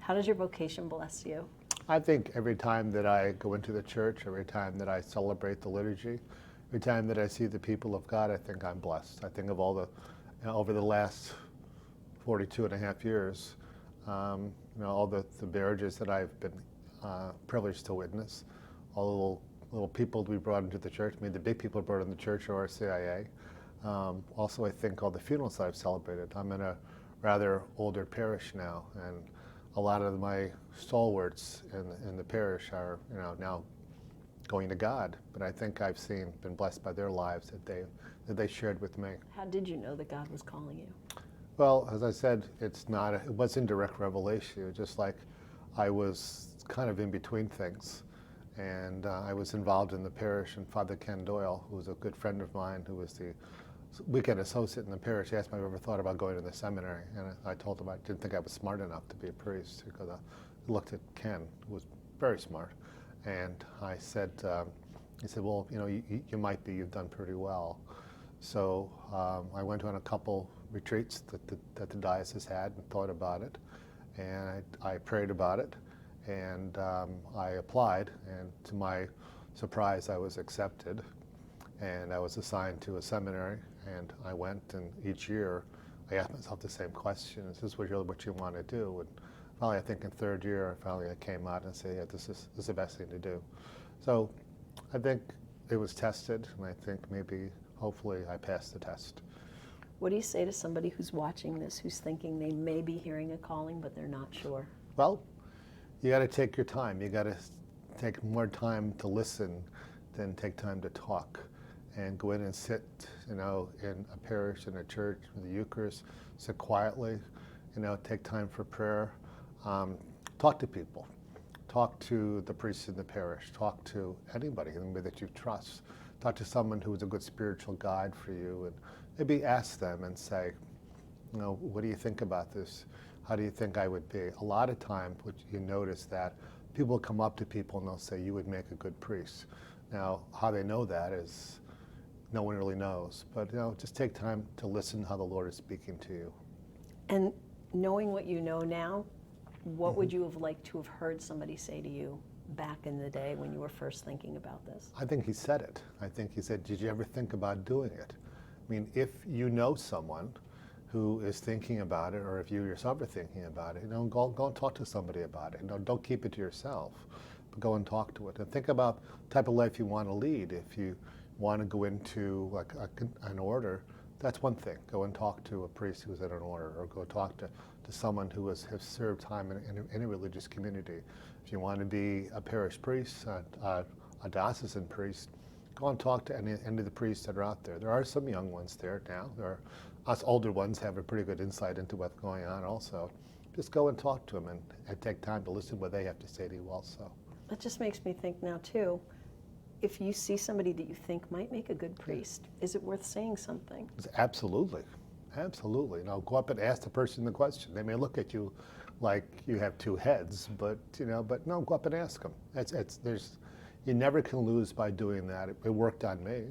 How does your vocation bless you? I think every time that I go into the church, every time that I celebrate the liturgy, every time that I see the people of God, I think I'm blessed. I think of all the, over the last 42 and a half years, all the marriages that I've been privileged to witness, all the little people we brought into the church, the big people brought in the church or RCDA. Also, I think all the funerals that I've celebrated. I'm in a rather older parish now, and a lot of my stalwarts in the parish are now going to God. But I think I've been blessed by their lives that they shared with me. How did you know that God was calling you? Well, as I said, it wasn't direct revelation. It was just like I was kind of in between things. And I was involved in the parish, and Father Ken Doyle, who was a good friend of mine, who was the weekend associate in the parish, asked me if I ever thought about going to the seminary. And I told him I didn't think I was smart enough to be a priest, because I looked at Ken, who was very smart. And I said, he said, well, you might be, you've done pretty well. So I went on a couple retreats that the diocese had and thought about it. And I prayed about it. And I applied, and to my surprise, I was accepted. And I was assigned to a seminary, and I went, and each year I asked myself the same question: is this really what you want to do? And finally, I think in third year, I came out and said, yeah, this is the best thing to do. So I think it was tested, and I think hopefully I passed the test. What do you say to somebody who's watching this, who's thinking they may be hearing a calling, but they're not sure? Well, you got to take your time. You got to take more time to listen than take time to talk. And go in and sit, in a parish, in a church, with the Eucharist, sit quietly, take time for prayer. Talk to people. Talk to the priests in the parish. Talk to anybody that you trust. Talk to someone who is a good spiritual guide for you, and maybe ask them and say, what do you think about this? How do you think I would be? A lot of times, you notice that people come up to people and they'll say, you would make a good priest. Now, how they know that is no one really knows. But just take time to listen how the Lord is speaking to you. And knowing what you know now, what would you have liked to have heard somebody say to you back in the day when you were first thinking about this? I think he said it. I think he said, did you ever think about doing it? If you know someone who is thinking about it, or if you yourself are thinking about it, go and talk to somebody about it. Don't keep it to yourself, but go and talk to it. And think about the type of life you want to lead. If you want to go into an order, that's one thing. Go and talk to a priest who's in an order, or go talk to someone who has served time in a religious community. If you want to be a parish priest, a diocesan priest, go and talk to any of the priests that are out there. There are some young ones there now. Us older ones have a pretty good insight into what's going on also. Just go and talk to them and take time to listen to what they have to say to you also. That just makes me think now too, if you see somebody that you think might make a good priest, is it worth saying something? Absolutely. Absolutely. Go up and ask the person the question. They may look at you like you have two heads, but no, go up and ask them. You never can lose by doing that. It worked on me.